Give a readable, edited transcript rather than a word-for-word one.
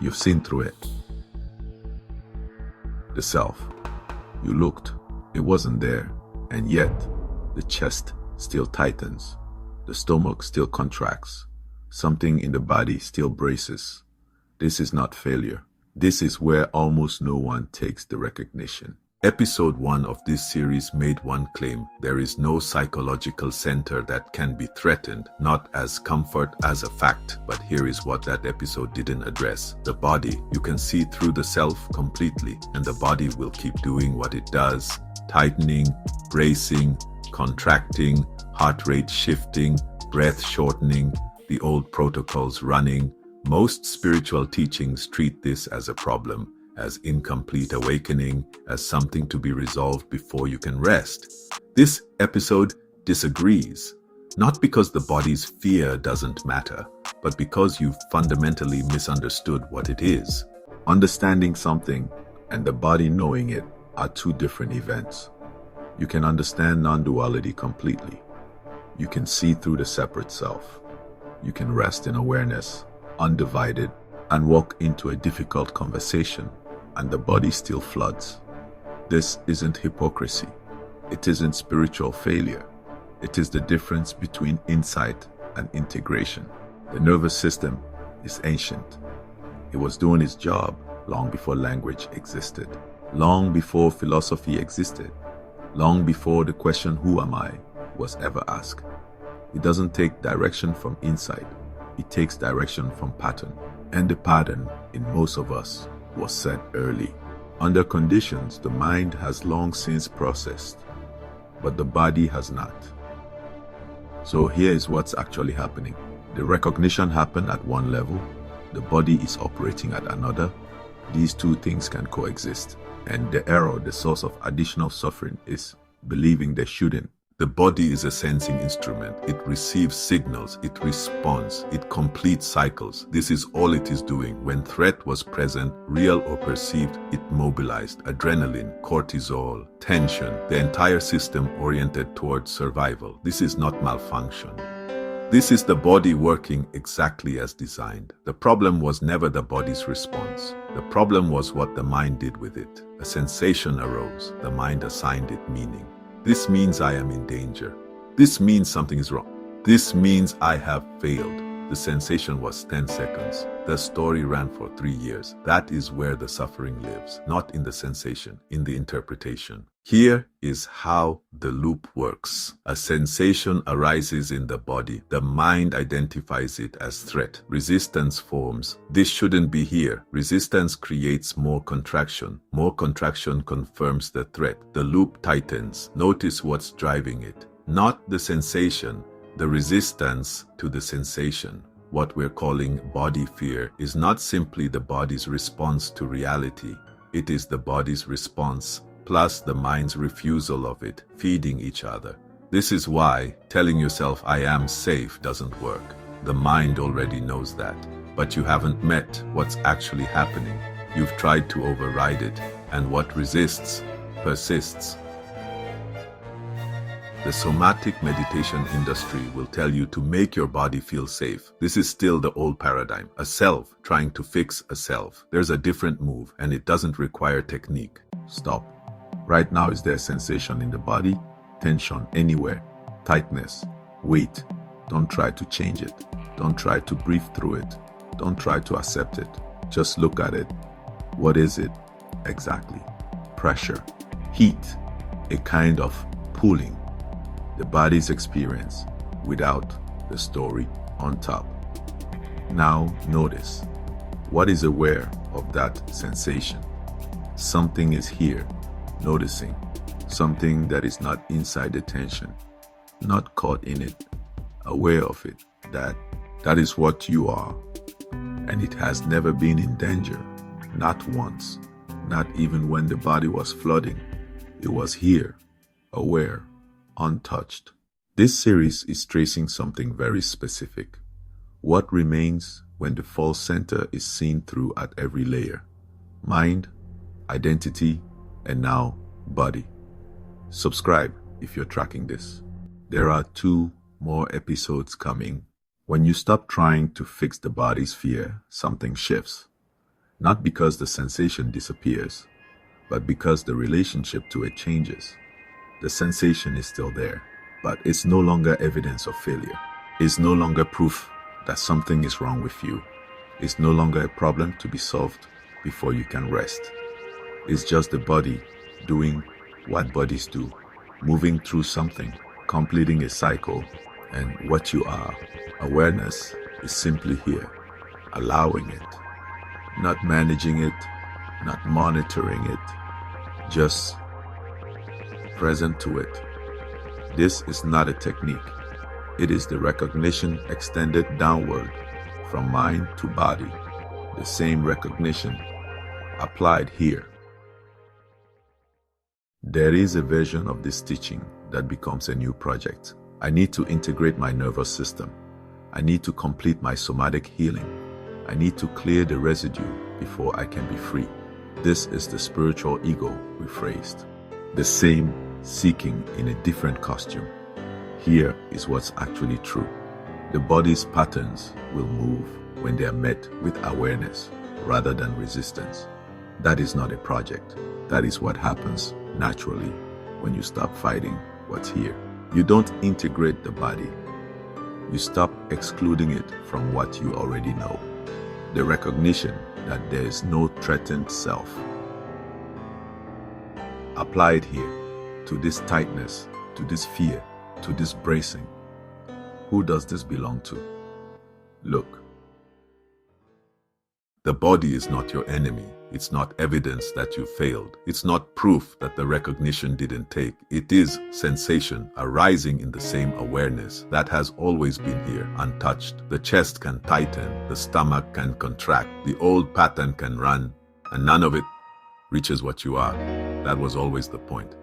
You've seen through it. The self. You looked, it wasn't there, and yet the chest still tightens, the stomach still contracts, something in the body still braces. This is not failure. This is where almost no one takes the recognition. Episode 1 of this series made one claim: there is no psychological center that can be threatened, not as comfort as a fact. But here is what that episode didn't address. The body. You can see through the self completely, and the body will keep doing what it does. Tightening, bracing, contracting, heart rate shifting, breath shortening, the old protocols running. Most spiritual teachings treat this as a problem, as incomplete awakening, as something to be resolved before you can rest. This episode disagrees, not because the body's fear doesn't matter, but because you've fundamentally misunderstood what it is. Understanding something and the body knowing it are two different events. You can understand non-duality completely. You can see through the separate self. You can rest in awareness, undivided, and walk into a difficult conversation, and the body still floods. This isn't hypocrisy. It isn't spiritual failure. It is the difference between insight and integration. The nervous system is ancient. It was doing its job long before language existed, long before philosophy existed, long before the question, "Who am I?" was ever asked. It doesn't take direction from insight. It takes direction from pattern. And the pattern in most of us was set early. Under conditions the mind has long since processed, but the body has not. So here is what's actually happening. The recognition happened at one level, the body is operating at another. These two things can coexist. And the error, the source of additional suffering, is believing they shouldn't. The body is a sensing instrument. It receives signals, it responds, it completes cycles. This is all it is doing. When threat was present, real or perceived, it mobilized adrenaline, cortisol, tension, the entire system oriented towards survival. This is not malfunction. This is the body working exactly as designed. The problem was never the body's response. The problem was what the mind did with it. A sensation arose. The mind assigned it meaning. This means I am in danger. This means something is wrong. This means I have failed. The sensation was 10 seconds. The story ran for 3 years. That is where the suffering lives, not in the sensation, in the interpretation. Here is how the loop works. A sensation arises in the body. The mind identifies it as threat. Resistance forms. This shouldn't be here. Resistance creates more contraction. More contraction confirms the threat. The loop tightens. Notice what's driving it. Not the sensation, the resistance to the sensation. What we're calling body fear is not simply the body's response to reality. It is the body's response plus the mind's refusal of it, feeding each other. This is why telling yourself "I am safe" doesn't work. The mind already knows that, but you haven't met what's actually happening. You've tried to override it, and what resists persists. The somatic meditation industry will tell you to make your body feel safe. This is still the old paradigm, a self trying to fix a self. There's a different move, and it doesn't require technique. Stop. Right now, is there a sensation in the body? Tension anywhere, tightness, weight. Don't try to change it. Don't try to breathe through it. Don't try to accept it. Just look at it. What is it exactly? Pressure, heat, a kind of pulling. The body's experience without the story on top. Now notice, what is aware of that sensation? Something is here, noticing. Something that is not inside the tension, not caught in it, aware of it. That is what you are. And it has never been in danger, not once, not even when the body was flooding. It was here, aware, untouched. This series is tracing something very specific. What remains when the false center is seen through at every layer? Mind, identity, and now body. Subscribe if you're tracking this. There are 2 more episodes coming. When you stop trying to fix the body's fear, something shifts. Not because the sensation disappears, but because the relationship to it changes. The sensation is still there, but it's no longer evidence of failure. It's no longer proof that something is wrong with you. It's no longer a problem to be solved before you can rest. It's just the body doing what bodies do, moving through something, completing a cycle, and what you are, awareness, is simply here, allowing it, not managing it, not monitoring it, just present to it. This is not a technique. It is the recognition extended downward from mind to body, the same recognition applied here. There is a version of this teaching that becomes a new project. I need to integrate my nervous system. I need to complete my somatic healing. I need to clear the residue before I can be free. This is the spiritual ego rephrased. The same seeking in a different costume. Here is what's actually true. The body's patterns will move when they are met with awareness rather than resistance. That is not a project. That is what happens naturally when you stop fighting what's here. You don't integrate the body. You stop excluding it from what you already know. The recognition that there is no threatened self. Applied here to this tightness, to this fear, to this bracing. Who does this belong to? Look. The body is not your enemy. It's not evidence that you failed. It's not proof that the recognition didn't take. It is sensation arising in the same awareness that has always been here, untouched. The chest can tighten, the stomach can contract, the old pattern can run, and none of it reaches what you are. That was always the point.